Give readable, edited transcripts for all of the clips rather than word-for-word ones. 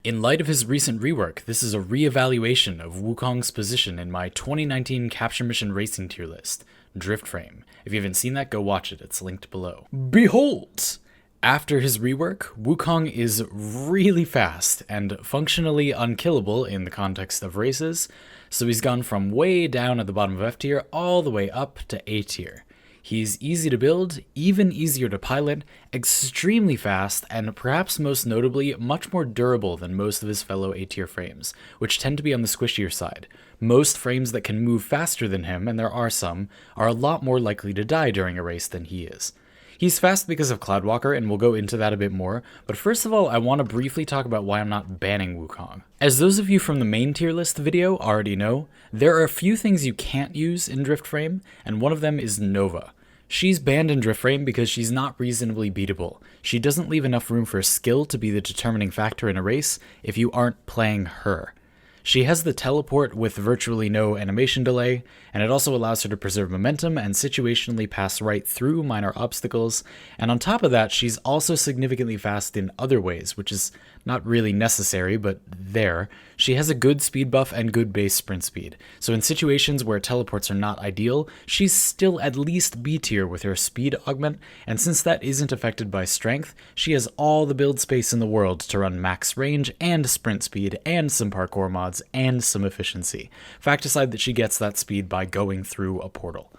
In light of his recent rework, this is a re-evaluation of Wukong's position in my 2019 Capture Mission Racing tier list, DriftFrame. If you haven't seen that, go watch it, it's linked below. Behold! After his rework, Wukong is really fast and functionally unkillable in the context of races, so he's gone from way down at the bottom of F tier all the way up to A tier. He's easy to build, even easier to pilot, extremely fast, and perhaps most notably, much more durable than most of his fellow A-tier frames, which tend to be on the squishier side. Most frames that can move faster than him, and there are some, are a lot more likely to die during a race than he is. He's fast because of Cloudwalker, and we'll go into that a bit more, but first of all, I want to briefly talk about why I'm not banning Wukong. As those of you from the main tier list video already know, there are a few things you can't use in DriftFrame, and one of them is Nova. She's banned in DriftFrame because she's not reasonably beatable. She doesn't leave enough room for skill to be the determining factor in a race if you aren't playing her. She has the teleport with virtually no animation delay, and it also allows her to preserve momentum and situationally pass right through minor obstacles, and on top of that, she's also significantly fast in other ways, which is not really necessary, but there. She has a good speed buff and good base sprint speed, so in situations where teleports are not ideal, she's still at least B tier with her speed augment, and since that isn't affected by strength, she has all the build space in the world to run max range and sprint speed and some parkour mods and some efficiency. Fact aside that she gets that speed by going through a portal.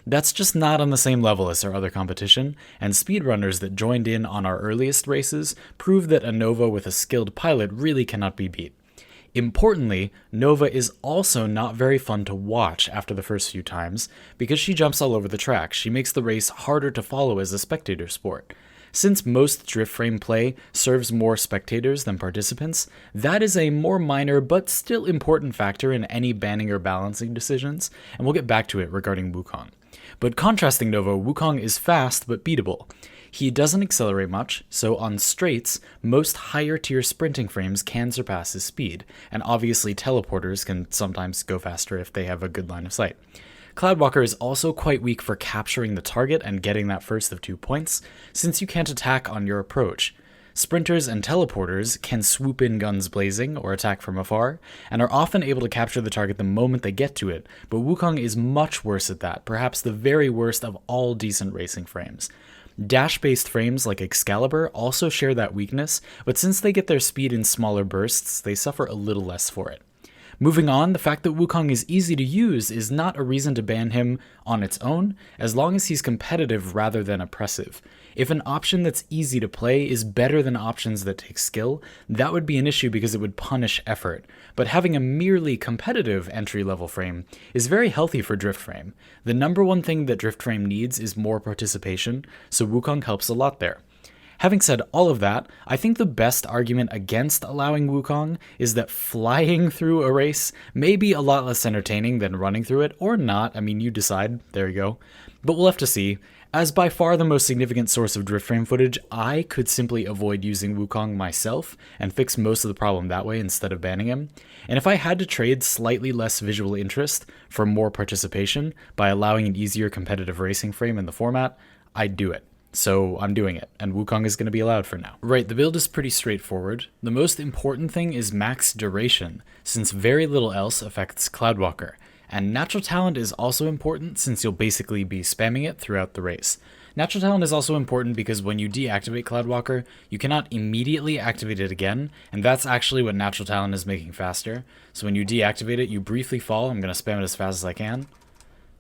That's just not on the same level as her other competition, and speedrunners that joined in on our earliest races prove that a Nova with a skilled pilot really cannot be beat. Importantly, Nova is also not very fun to watch after the first few times, because she jumps all over the track. She makes the race harder to follow as a spectator sport. Since most DriftFrame play serves more spectators than participants, that is a more minor but still important factor in any banning or balancing decisions, and we'll get back to it regarding Wukong. But contrasting Nova, Wukong is fast but beatable. He doesn't accelerate much, so on straights, most higher tier sprinting frames can surpass his speed, and obviously teleporters can sometimes go faster if they have a good line of sight. Cloudwalker is also quite weak for capturing the target and getting that first of 2 points, since you can't attack on your approach. Sprinters and teleporters can swoop in guns blazing or attack from afar, and are often able to capture the target the moment they get to it, but Wukong is much worse at that, perhaps the very worst of all decent racing frames. Dash-based frames like Excalibur also share that weakness, but since they get their speed in smaller bursts, they suffer a little less for it. Moving on, the fact that Wukong is easy to use is not a reason to ban him on its own, as long as he's competitive rather than oppressive. If an option that's easy to play is better than options that take skill, that would be an issue because it would punish effort. But having a merely competitive entry-level frame is very healthy for DriftFrame. The number one thing that DriftFrame needs is more participation, so Wukong helps a lot there. Having said all of that, I think the best argument against allowing Wukong is that flying through a race may be a lot less entertaining than running through it, or not. I mean, you decide. There you go. But we'll have to see. As by far the most significant source of DriftFrame footage, I could simply avoid using Wukong myself and fix most of the problem that way instead of banning him. And if I had to trade slightly less visual interest for more participation by allowing an easier competitive racing frame in the format, I'd do it. So I'm doing it, and Wukong is going to be allowed for now. Right, the build is pretty straightforward. The most important thing is max duration, since very little else affects Cloudwalker. And Natural Talent is also important since you'll basically be spamming it throughout the race. Natural Talent is also important because when you deactivate Cloudwalker, you cannot immediately activate it again, and that's actually what Natural Talent is making faster. So when you deactivate it, you briefly fall. I'm going to spam it as fast as I can.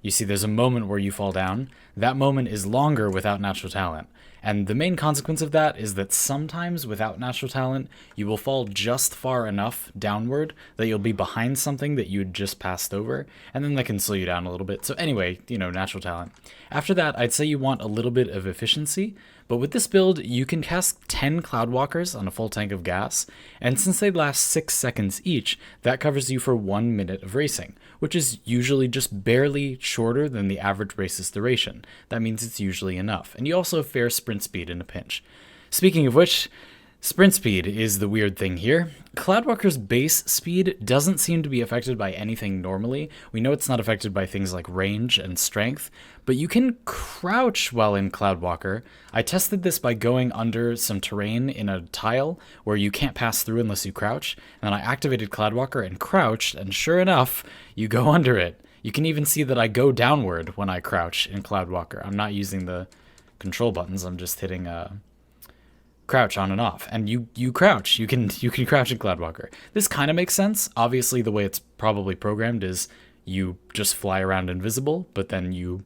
You see there's a moment where you fall down. That moment is longer without Natural Talent. And the main consequence of that is that sometimes without Natural Talent, you will fall just far enough downward that you'll be behind something that you had just passed over, and then that can slow you down a little bit. So anyway, Natural Talent. After that, I'd say you want a little bit of efficiency, but with this build, you can cast 10 Cloudwalkers on a full tank of gas, and since they last 6 seconds each, that covers you for 1 minute of racing, which is usually just barely shorter than the average race's duration. That means it's usually enough, and you also have fair sprint speed in a pinch. Speaking of which, Sprint speed is the weird thing here. Cloudwalker's base speed doesn't seem to be affected by anything normally. We know it's not affected by things like range and strength, but you can crouch while in Cloudwalker. I tested this by going under some terrain in a tile where you can't pass through unless you crouch, and then I activated Cloudwalker and crouched, and sure enough, you go under it. You can even see that I go downward when I crouch in Cloudwalker. I'm not using the control buttons, I'm just hitting crouch on and off, and you crouch. You can crouch in Cloudwalker. This kind of makes sense. Obviously, the way it's probably programmed is you just fly around invisible, but then you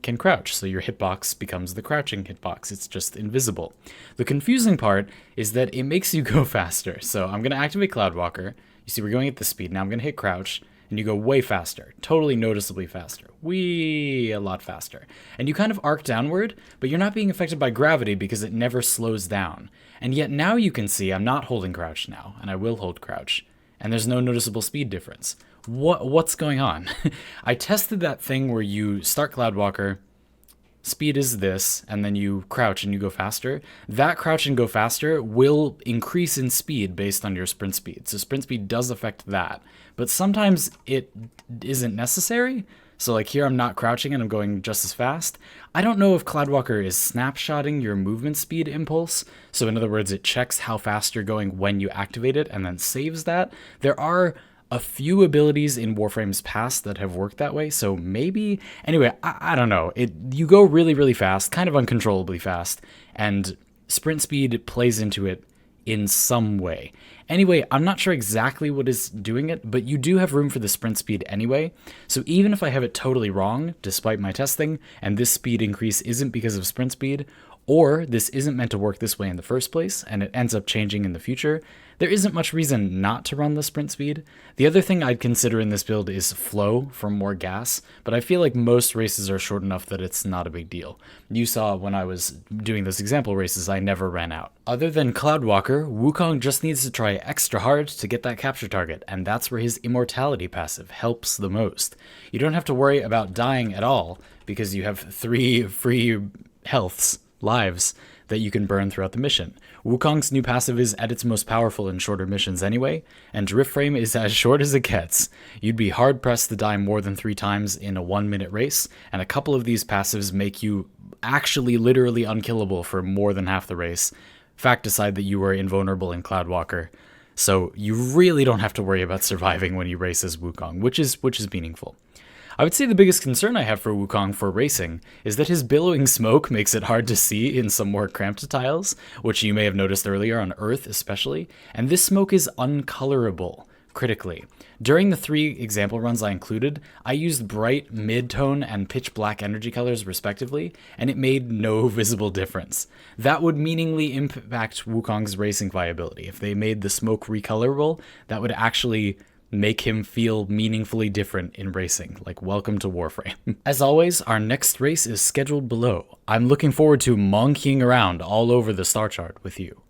can crouch, so your hitbox becomes the crouching hitbox. It's just invisible. The confusing part is that it makes you go faster. So I'm going to activate Cloudwalker. You see we're going at this speed. Now I'm going to hit crouch, and you go way faster, totally noticeably faster, a lot faster. And you kind of arc downward, but you're not being affected by gravity because it never slows down. And yet now you can see I'm not holding crouch now, and I will hold crouch, and there's no noticeable speed difference. What's going on? I tested that thing where you start Cloudwalker, speed is this, and then you crouch and you go faster. That crouch and go faster will increase in speed based on your sprint speed. So sprint speed does affect that, but sometimes it isn't necessary. So like here I'm not crouching and I'm going just as fast. I don't know if Cloudwalker is snapshotting your movement speed impulse. So in other words, it checks how fast you're going when you activate it and then saves that. There are a few abilities in Warframe's past that have worked that way, so maybe... Anyway, I don't know. You go really, really fast, kind of uncontrollably fast, and sprint speed plays into it in some way. Anyway, I'm not sure exactly what is doing it, but you do have room for the sprint speed anyway, so even if I have it totally wrong, despite my testing, and this speed increase isn't because of sprint speed, or this isn't meant to work this way in the first place, and it ends up changing in the future, there isn't much reason not to run the sprint speed. The other thing I'd consider in this build is flow for more gas, but I feel like most races are short enough that it's not a big deal. You saw when I was doing those example races, I never ran out. Other than Cloudwalker, Wukong just needs to try extra hard to get that capture target, and that's where his immortality passive helps the most. You don't have to worry about dying at all, because you have 3 free lives that you can burn throughout the mission. Wukong's new passive is at its most powerful in shorter missions anyway, and DriftFrame is as short as it gets. You'd be hard-pressed to die more than 3 times in a 1-minute race, and a couple of these passives make you actually literally unkillable for more than half the race. Fact aside that you were invulnerable in Cloudwalker, so you really don't have to worry about surviving when you race as Wukong, which is meaningful. I would say the biggest concern I have for Wukong for racing is that his billowing smoke makes it hard to see in some more cramped tiles, which you may have noticed earlier on Earth especially, and this smoke is uncolorable, critically. During the 3 example runs I included, I used bright, mid-tone, and pitch black energy colors respectively, and it made no visible difference. That would meaningfully impact Wukong's racing viability. If they made the smoke recolorable, that would actually make him feel meaningfully different in racing, like welcome to Warframe. As always, our next race is scheduled below. I'm looking forward to monkeying around all over the star chart with you.